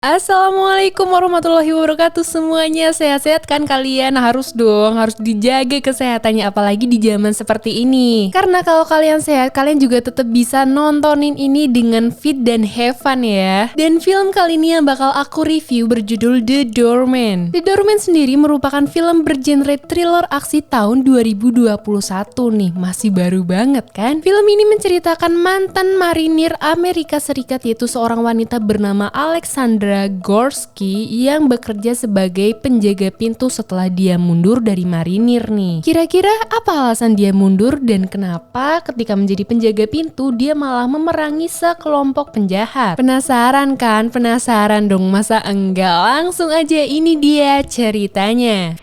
Assalamualaikum warahmatullahi wabarakatuh semuanya. Sehat-sehat kan kalian? Harus dong, harus dijaga kesehatannya apalagi di zaman seperti ini. Karena kalau kalian sehat, kalian juga tetap bisa nontonin ini dengan fit dan have fun ya. Dan film kali ini yang bakal aku review berjudul The Doorman. The Doorman sendiri merupakan film bergenre thriller aksi tahun 2021 nih. Masih baru banget kan? Film ini menceritakan mantan marinir Amerika Serikat yaitu seorang wanita bernama Alexandra Gorsky yang bekerja sebagai penjaga pintu setelah dia mundur dari marinir nih. Kira-kira apa alasan dia mundur dan kenapa ketika menjadi penjaga pintu dia malah memerangi sekelompok penjahat? Penasaran kan? Penasaran dong, masa enggak? Langsung aja, ini dia ceritanya.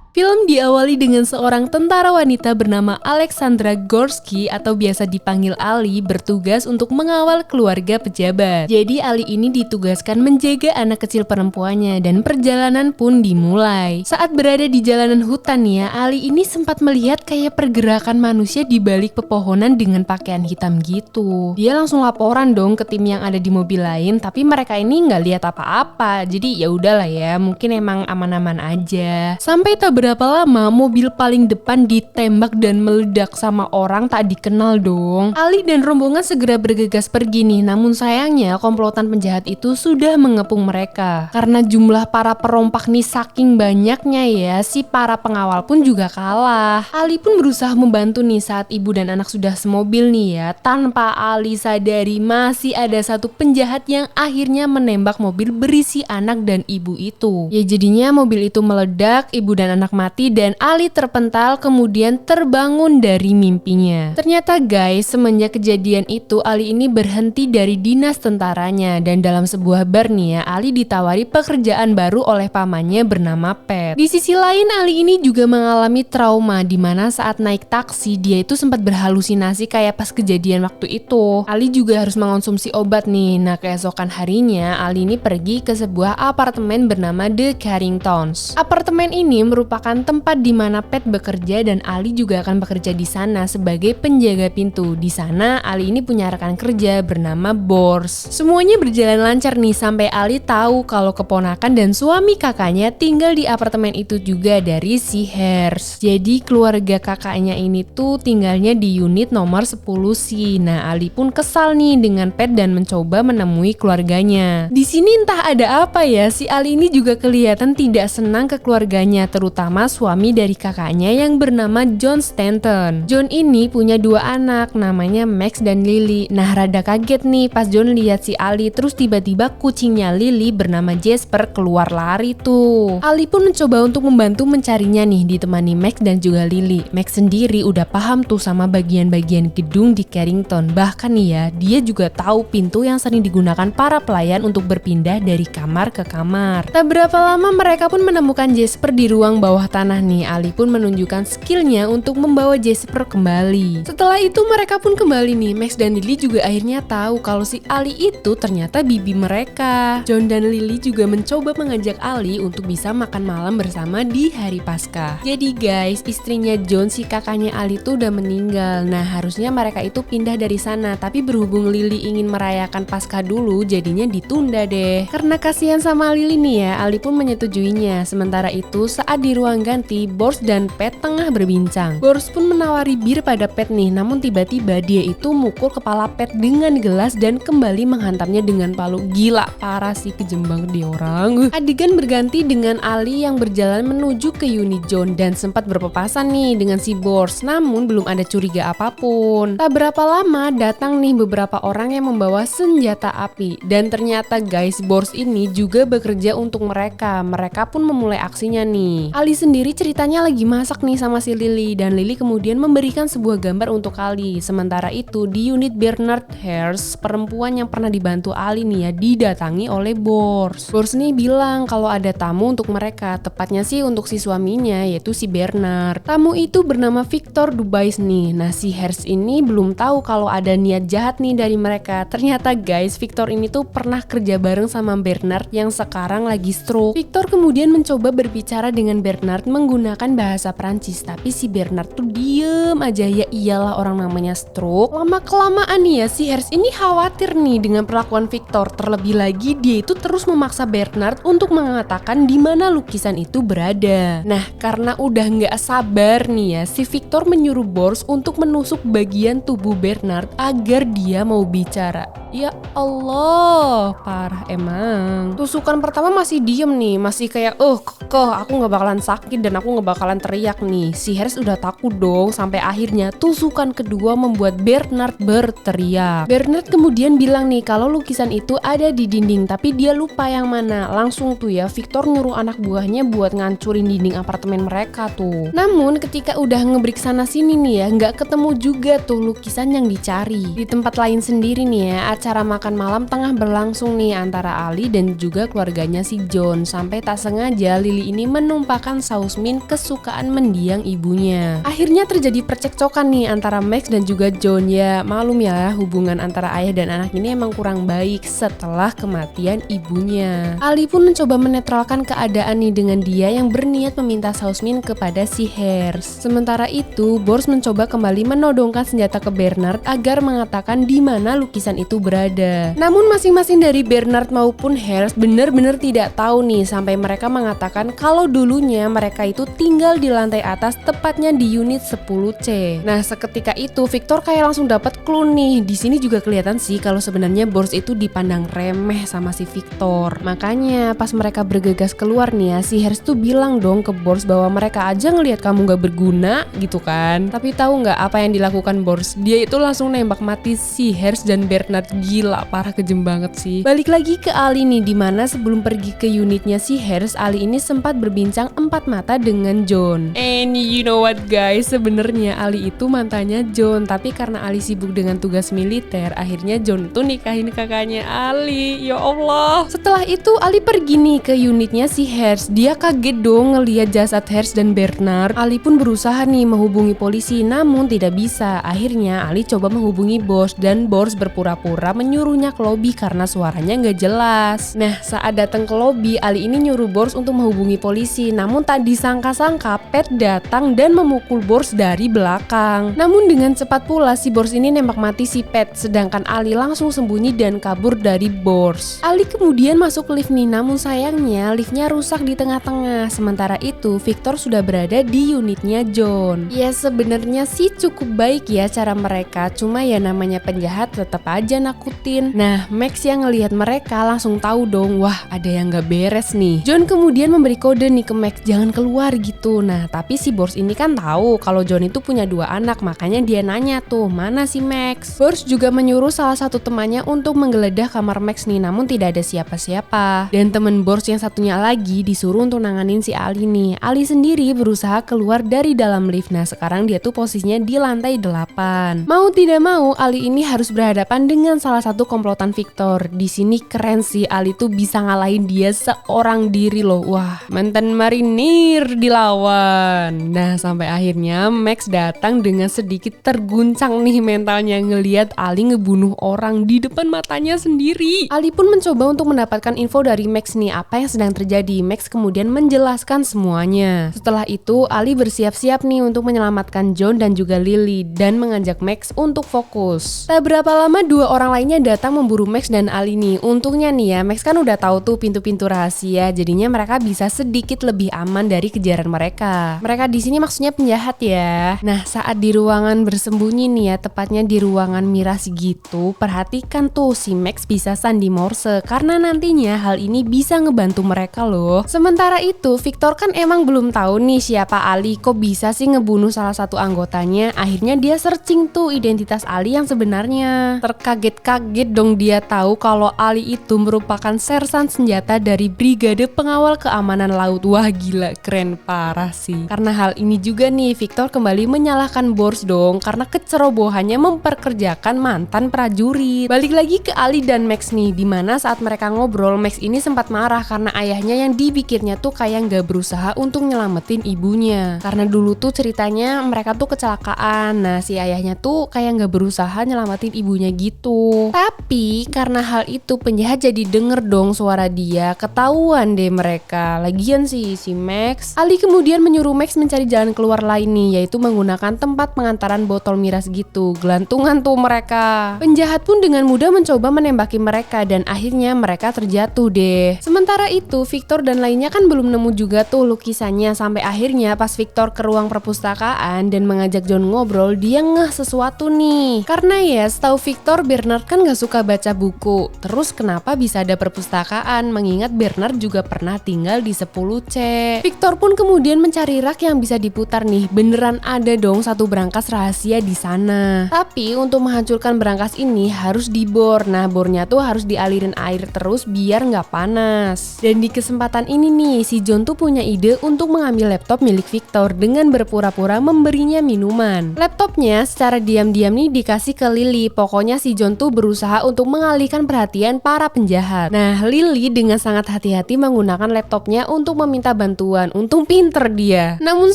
Film diawali dengan seorang tentara wanita bernama Alexandra Gorsky atau biasa dipanggil Ali bertugas untuk mengawal keluarga pejabat. Jadi Ali ini ditugaskan menjaga anak kecil perempuannya dan perjalanan pun dimulai. Saat berada di jalanan hutan ya, Ali ini sempat melihat kayak pergerakan manusia di balik pepohonan dengan pakaian hitam gitu. Dia langsung laporan dong ke tim yang ada di mobil lain, tapi mereka ini nggak lihat apa-apa. Jadi ya udahlah ya, mungkin emang aman-aman aja. Sampai tak berapa lama mobil paling depan ditembak dan meledak sama orang tak dikenal dong. Ali dan rombongan segera bergegas pergi nih, namun sayangnya komplotan penjahat itu sudah mengepung mereka. Karena jumlah para perompak nih saking banyaknya ya, si para pengawal pun juga kalah. Ali pun berusaha membantu nih saat ibu dan anak sudah semobil nih ya. Tanpa Ali sadari masih ada satu penjahat yang akhirnya menembak mobil berisi anak dan ibu itu. Ya jadinya mobil itu meledak, ibu dan anak mati dan Ali terpental kemudian terbangun dari mimpinya. Ternyata guys, semenjak kejadian itu Ali ini berhenti dari dinas tentaranya dan dalam sebuah bar nih ya, Ali ditawari pekerjaan baru oleh pamannya bernama Pat. Di sisi lain Ali ini juga mengalami trauma di mana saat naik taksi dia itu sempat berhalusinasi kayak pas kejadian waktu itu. Ali juga harus mengonsumsi obat nih. Nah keesokan harinya Ali ini pergi ke sebuah apartemen bernama The Carringtons. Apartemen ini merupakan tempat di mana Pat bekerja dan Ali juga akan bekerja di sana sebagai penjaga pintu. Di sana Ali ini punya rekan kerja bernama Bors. Semuanya berjalan lancar nih sampai Ali tahu kalau keponakan dan suami kakaknya tinggal di apartemen itu juga dari si Hers. Jadi keluarga kakaknya ini tuh tinggalnya di unit nomor 10C. Nah Ali pun kesal nih dengan Pat dan mencoba menemui keluarganya. Di sini entah ada apa ya, si Ali ini juga kelihatan tidak senang ke keluarganya, terutama suami dari kakaknya yang bernama John Stanton. John ini punya dua anak namanya Max dan Lily. Nah rada kaget nih pas John lihat si Ali, terus tiba-tiba kucingnya Lily bernama Jasper keluar lari tuh. Ali pun mencoba untuk membantu mencarinya nih ditemani Max dan juga Lily. Max sendiri udah paham tuh sama bagian-bagian gedung di Carrington. Bahkan nih ya, dia juga tahu pintu yang sering digunakan para pelayan untuk berpindah dari kamar ke kamar. Tak berapa lama mereka pun menemukan Jasper di ruang bawah tanah nih. Ali pun menunjukkan skillnya untuk membawa Jasper kembali. Setelah itu mereka pun kembali nih. Max dan Lily juga akhirnya tahu kalau si Ali itu ternyata bibi mereka. John dan Lily juga mencoba mengajak Ali untuk bisa makan malam bersama di hari Paskah. Jadi guys, istrinya John si kakaknya Ali tuh udah meninggal. Nah harusnya mereka itu pindah dari sana, tapi berhubung Lily ingin merayakan Paskah dulu jadinya ditunda deh. Karena kasihan sama Lily nih ya, Ali pun menyetujuinya. Sementara itu saat di ruang ganti, Bors dan Pat tengah berbincang. Bors pun menawari bir pada Pat nih, namun tiba-tiba dia itu mukul kepala Pat dengan gelas dan kembali menghantamnya dengan palu. Gila, parah sih, kejem banget dia orang. Adegan berganti dengan Ali yang berjalan menuju ke unit John dan sempat berpapasan nih dengan si Bors, namun belum ada curiga apapun. Tak berapa lama datang nih beberapa orang yang membawa senjata api dan ternyata guys, Bors ini juga bekerja untuk mereka. Mereka pun memulai aksinya nih. Ali sendiri ceritanya lagi masak nih sama si Lily dan Lily kemudian memberikan sebuah gambar untuk Ali. Sementara itu di unit Bernard Hers, perempuan yang pernah dibantu Ali nih ya didatangi oleh Bors. Bors nih bilang kalau ada tamu untuk mereka, tepatnya sih untuk si suaminya yaitu si Bernard. Tamu itu bernama Victor Dubais nih. Nah si Hers ini belum tahu kalau ada niat jahat nih dari mereka. Ternyata guys, Victor ini tuh pernah kerja bareng sama Bernard yang sekarang lagi stroke. Victor kemudian mencoba berbicara dengan Bernard Bernard menggunakan bahasa Prancis, tapi si Bernard tuh diem aja. Ya iyalah, orang namanya stroke. Lama-kelamaan nih ya, si Harris ini khawatir nih dengan perlakuan Victor. Terlebih lagi dia itu terus memaksa Bernard untuk mengatakan di mana lukisan itu berada. Nah, karena udah nggak sabar nih ya, si Victor menyuruh Bors untuk menusuk bagian tubuh Bernard agar dia mau bicara. Ya Allah, parah emang. Tusukan pertama masih diem nih, masih kayak kekeh, aku nggak bakalan sakit dan aku nggak bakalan teriak nih. Si Harris udah takut dong, sampai akhirnya tusukan kedua membuat Bernard berteriak. Bernard kemudian bilang nih kalau lukisan itu ada di dinding, tapi dia lupa yang mana. Langsung tuh ya Victor nyuruh anak buahnya buat ngancurin dinding apartemen mereka tuh. Namun ketika udah ngebrik sana sini nih ya, nggak ketemu juga tuh lukisan yang dicari. Di tempat lain sendiri nih ya, acara makan malam tengah berlangsung nih antara Ali dan juga keluarganya si John. Sampai tak sengaja Lily ini menumpahkan saus mint kesukaan mendiang ibunya. Akhirnya terjadi percekcokan nih antara Max dan juga John. Ya malum ya, hubungan antara ayah dan anak ini emang kurang baik setelah kematian ibunya. Ali pun mencoba menetralkan keadaan nih dengan dia yang berniat meminta saus mint kepada si Harris. Sementara itu Bors mencoba kembali menodongkan senjata ke Bernard agar mengatakan di mana lukisan itu berada. Namun masing-masing dari Bernard maupun Harris benar-benar tidak tahu nih, sampai mereka mengatakan kalau dulunya mereka itu tinggal di lantai atas, tepatnya di unit 10C. Nah, seketika itu Victor kayak langsung dapat clue nih. Di sini juga kelihatan sih kalau sebenarnya Bors itu dipandang remeh sama si Victor. Makanya pas mereka bergegas keluar nih ya, si Harris tuh bilang dong ke Bors bahwa mereka aja ngelihat kamu gak berguna gitu kan. Tapi tahu nggak apa yang dilakukan Bors? Dia itu langsung nembak mati si Harris dan Bernard. Gila, parah, kejem banget sih. Balik lagi ke Ali nih, dimana sebelum pergi ke unitnya si Harris, Ali ini sempat berbincang empat mata dengan John. And you know what guys, sebenarnya Ali itu mantannya John, tapi karena Ali sibuk dengan tugas militer, akhirnya John tuh nikahin kakaknya Ali. Ya Allah. Setelah itu Ali pergi nih ke unitnya si Harris. Dia kaget dong ngelihat jasad Harris dan Bernard. Ali pun berusaha nih menghubungi polisi, namun tidak bisa. Akhirnya Ali coba menghubungi Bors dan Bors berpura-pura menyuruhnya ke lobi karena suaranya nggak jelas. Nah, saat datang ke lobi, Ali ini nyuruh Bors untuk menghubungi polisi. Namun tak disangka-sangka Pat datang dan memukul Bors dari belakang. Namun dengan cepat pula si Bors ini nembak mati si Pat, sedangkan Ali langsung sembunyi dan kabur dari Bors. Ali kemudian masuk lift nih, namun sayangnya liftnya rusak di tengah-tengah. Sementara itu Victor sudah berada di unitnya John. Ya sebenarnya sih cukup baik ya cara mereka, cuma ya namanya penjahat tetap aja nakutin. Nah, Max yang ngelihat mereka langsung tahu dong, wah ada yang gak beres nih. John kemudian memberi kode nih ke Max, jangan keluar gitu. Nah, tapi si Bors ini kan tahu kalau John itu punya 2 anak, makanya dia nanya tuh, mana si Max? Bors juga menyuruh salah satu temannya untuk menggeledah kamar Max nih, namun tidak ada siapa-siapa. Dan temen Bors yang satunya lagi disuruh untuk nanganin si Ali nih. Ali sendiri berusaha keluar dari dalam lift. Nah, sekarang dia tuh posisinya di lantai 8. Mau tidak mau, Ali ini harus berhadapan dengan salah satu komplotan Victor. Di sini keren sih, Ali tuh bisa ngalahin dia seorang diri loh. Wah, mantan marinir dilawan. Nah, sampai akhirnya Max datang dengan sedikit terguncang nih mentalnya ngelihat Ali ngebunuh orang di depan matanya sendiri. Ali pun mencoba untuk mendapatkan info dari Max nih, apa yang sedang terjadi. Max kemudian menjelaskan semuanya. Setelah itu, Ali bersiap-siap nih untuk menyelamatkan John dan juga Lily dan mengajak Max untuk fokus. Tak berapa lama 2 orang lainnya datang memburu Max dan Ali nih. Untungnya nih ya, Max kan udah tahu tuh pintu-pintu rahasia, jadinya mereka bisa sedikit lebih aman dari kejaran mereka. Mereka di sini maksudnya penjahat ya. Nah, saat di ruangan bersembunyi nih ya, tepatnya di ruangan miras gitu, perhatikan tuh si Max bisa sandi Morse karena nantinya hal ini bisa ngebantu mereka loh. Sementara itu, Victor kan emang belum tahu nih siapa Ali, kok bisa sih ngebunuh salah satu anggotanya. Akhirnya dia searching tuh identitas Ali yang sebenarnya. Terkaget-kaget dong dia tahu kalau Ali itu merupakan sersan senjata dari Brigade Pengawal Keamanan Laut. Wah gila, keren parah sih. Karena hal ini juga nih, Victor kembali menyalahkan Bors dong karena kecerobohannya memperkerjakan mantan prajurit. Balik lagi ke Ali dan Max nih, dimana saat mereka ngobrol, Max ini sempat marah karena ayahnya yang dipikirnya tuh kayak gak berusaha untuk nyelamatin ibunya. Karena dulu tuh ceritanya mereka tuh kecelakaan. Nah, si ayahnya tuh kayak gak berusaha nyelamatin ibunya gitu. Tapi karena hal itu penjahat jadi denger dong suara dia, ketahuan deh mereka. Lagian sih si Max Max. Ali kemudian menyuruh Max mencari jalan keluar lain nih, yaitu menggunakan tempat pengantaran botol miras gitu. Gelantungan tuh mereka. Penjahat pun dengan mudah mencoba menembaki mereka dan akhirnya mereka terjatuh deh. Sementara itu Victor dan lainnya kan belum nemu juga tuh lukisannya, sampai akhirnya pas Victor ke ruang perpustakaan dan mengajak John ngobrol, dia ngeh sesuatu nih. Karena ya setahu Victor, Bernard kan gak suka baca buku. Terus kenapa bisa ada perpustakaan, mengingat Bernard juga pernah tinggal di 10C. Victor pun kemudian mencari rak yang bisa diputar nih. Beneran ada dong satu brankas rahasia di sana. Tapi untuk menghancurkan brankas ini harus dibor. Nah bornya tuh harus dialirin air terus biar nggak panas. Dan di kesempatan ini nih si John tuh punya ide untuk mengambil laptop milik Victor dengan berpura-pura memberinya minuman. Laptopnya secara diam-diam nih dikasih ke Lily. Pokoknya si John tuh berusaha untuk mengalihkan perhatian para penjahat. Nah Lily dengan sangat hati-hati menggunakan laptopnya untuk meminta bantuan. Untung pinter dia. Namun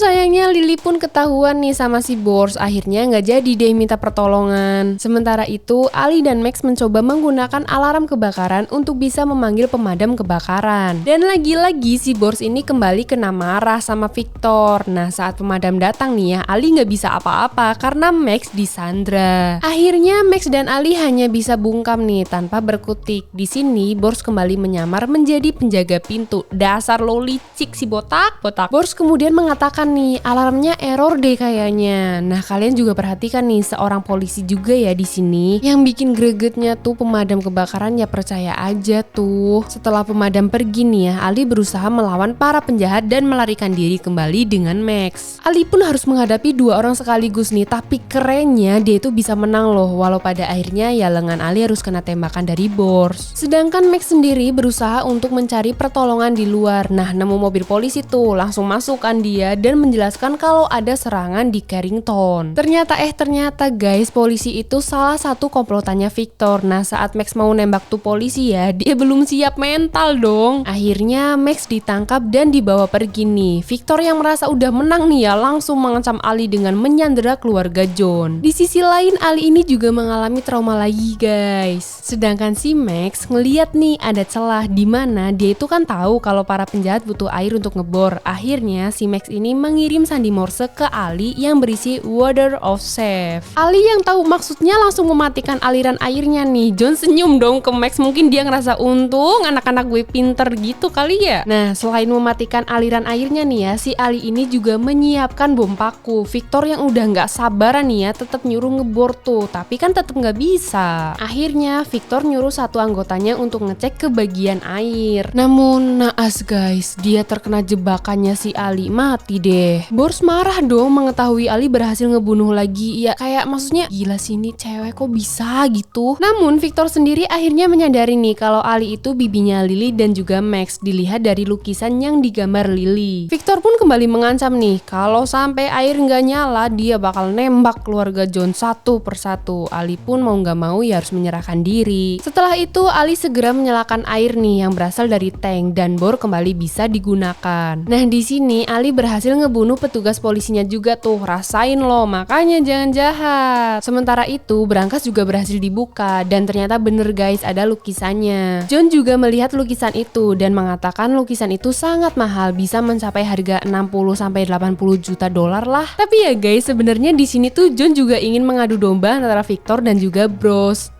sayangnya Lily pun ketahuan nih sama si Bors. Akhirnya nggak jadi deh minta pertolongan. Sementara itu Ali dan Max mencoba menggunakan alarm kebakaran untuk bisa memanggil pemadam kebakaran. Dan lagi-lagi si Bors ini kembali kena marah sama Victor. Nah saat pemadam datang nih ya, Ali nggak bisa apa-apa karena Max disandra. Akhirnya Max dan Ali hanya bisa bungkam nih tanpa berkutik. Di sini Bors kembali menyamar menjadi penjaga pintu. Dasar lo licik si botak. Bors kemudian mengatakan nih alarmnya error deh kayaknya. Nah kalian juga perhatikan nih seorang polisi juga ya di sini. Yang bikin gregetnya tuh pemadam kebakaran, ya percaya aja tuh. Setelah pemadam pergi nih ya, Ali berusaha melawan para penjahat dan melarikan diri kembali dengan Max. Ali pun harus menghadapi dua orang sekaligus nih, tapi kerennya dia itu bisa menang loh, walau pada akhirnya ya lengan Ali harus kena tembakan dari Bors. Sedangkan Max sendiri berusaha untuk mencari pertolongan di luar. Nah nemu mobil polisi tuh, langsung masukkan dia dan menjelaskan kalau ada serangan di Carrington. Ternyata guys, polisi itu salah satu komplotannya Victor. Nah saat Max mau nembak tuh polisi ya, dia belum siap mental dong. Akhirnya Max ditangkap dan dibawa pergi nih. Victor yang merasa udah menang nih ya, langsung mengancam Ali dengan menyandera keluarga John. Di sisi lain Ali ini juga mengalami trauma lagi guys. Sedangkan si Max ngeliat nih ada celah di mana dia itu kan tahu kalau para penjahat butuh air untuk ngebor. Akhirnya si Max ini mengirim sandi Morse ke Ali yang berisi Water of Safe. Ali yang tahu maksudnya langsung mematikan aliran airnya nih. John senyum dong ke Max, mungkin dia ngerasa untung anak-anak gue pinter gitu kali ya. Nah selain mematikan aliran airnya nih ya, si Ali ini juga menyiapkan bom paku. Victor yang udah nggak sabaran nih ya tetap nyuruh ngebor tuh, tapi kan tetap nggak bisa. Akhirnya Victor nyuruh satu anggotanya untuk ngecek ke bagian air. Namun naas guys, dia terkena jebakannya si Ali, mati deh. Bors marah dong mengetahui Ali berhasil ngebunuh lagi. Ya kayak maksudnya gila sih ini cewek kok bisa gitu. Namun Victor sendiri akhirnya menyadari nih kalau Ali itu bibinya Lily dan juga Max, dilihat dari lukisan yang digambar Lily. Victor pun kembali mengancam nih kalau sampai air nggak nyala dia bakal nembak keluarga John satu persatu. Ali pun mau nggak mau ya harus menyerahkan diri. Setelah itu Ali segera menyalakan air nih yang berasal dari tank dan bor kembali bisa digunakan. Nah di sini Ali berhasil ngebunuh petugas polisinya juga tuh, rasain loh, makanya jangan jahat. Sementara itu brankas juga berhasil dibuka dan ternyata bener guys ada lukisannya. John juga melihat lukisan itu dan mengatakan lukisan itu sangat mahal, bisa mencapai harga 60-80 juta dolar lah. Tapi ya guys sebenarnya di sini tuh John juga ingin mengadu domba antara Victor dan juga Bors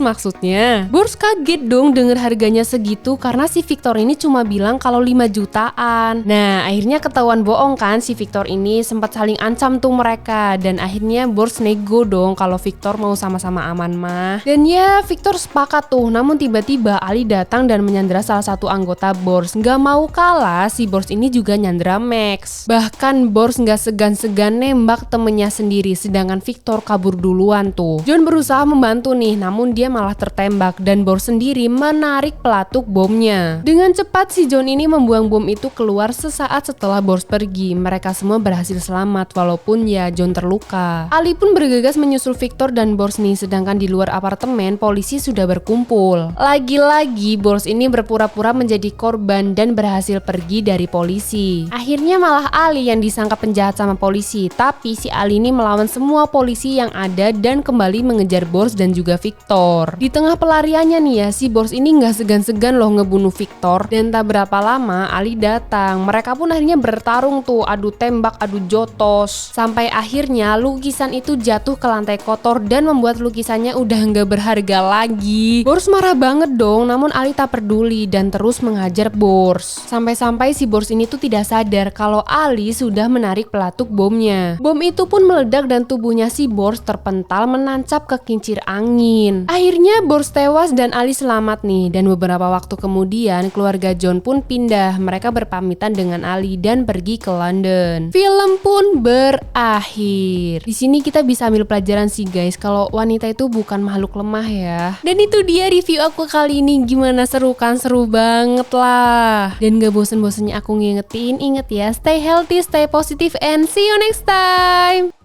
maksudnya. Bors kaget dong denger harganya segitu karena si Victor ini cuma bilang kalau 5 jutaan. Nah akhirnya ketahuan bohong kan si Victor ini, sempat saling ancam tuh mereka. Dan akhirnya Bors nego dong kalau Victor mau sama-sama aman mah. Dan ya Victor sepakat tuh, namun tiba-tiba Ali datang dan menyandera salah satu anggota Bors. Gak mau kalah, si Bors ini juga nyandera Max. Bahkan Bors gak segan-segan nembak temennya sendiri, sedangkan Victor kabur duluan tuh. John berusaha membantu nih, namun dia malah tertembak dan Bors sendiri menarik pelatuk bomnya. Dengan cepat si John ini membuang bom itu keluar sesaat setelah Bors pergi. Mereka semua berhasil selamat walaupun ya John terluka. Ali pun bergegas menyusul Victor dan Bors nih, sedangkan di luar apartemen polisi sudah berkumpul. Lagi-lagi Bors ini berpura-pura menjadi korban dan berhasil pergi dari polisi. Akhirnya malah Ali yang disangka penjahat sama polisi, tapi si Ali ini melawan semua polisi yang ada dan kembali mengejar Bors Bors dan juga Victor. Di tengah pelariannya nih ya, si Bors ini nggak segan-segan loh ngebunuh Victor. Dan tak berapa lama Ali datang. Mereka pun akhirnya bertarung tuh, adu tembak, adu jotos. Sampai akhirnya lukisan itu jatuh ke lantai kotor dan membuat lukisannya udah nggak berharga lagi. Bors marah banget dong, namun Ali tak peduli dan terus menghajar Bors. Sampai-sampai si Bors ini tuh tidak sadar kalau Ali sudah menarik pelatuk bomnya. Bom itu pun meledak dan tubuhnya si Bors terpental menancap ke kincir angin. Akhirnya Bors tewas dan Ali selamat nih. Dan beberapa waktu kemudian keluarga John pun pindah. Mereka berpamitan dengan Ali dan pergi ke London. Film pun berakhir. Di sini kita bisa ambil pelajaran sih guys, kalau wanita itu bukan makhluk lemah ya. Dan itu dia review aku kali ini. Gimana, seru kan? Seru banget lah. Dan gak bosen-bosennya aku ngingetin, inget ya, stay healthy, stay positive, and see you next time.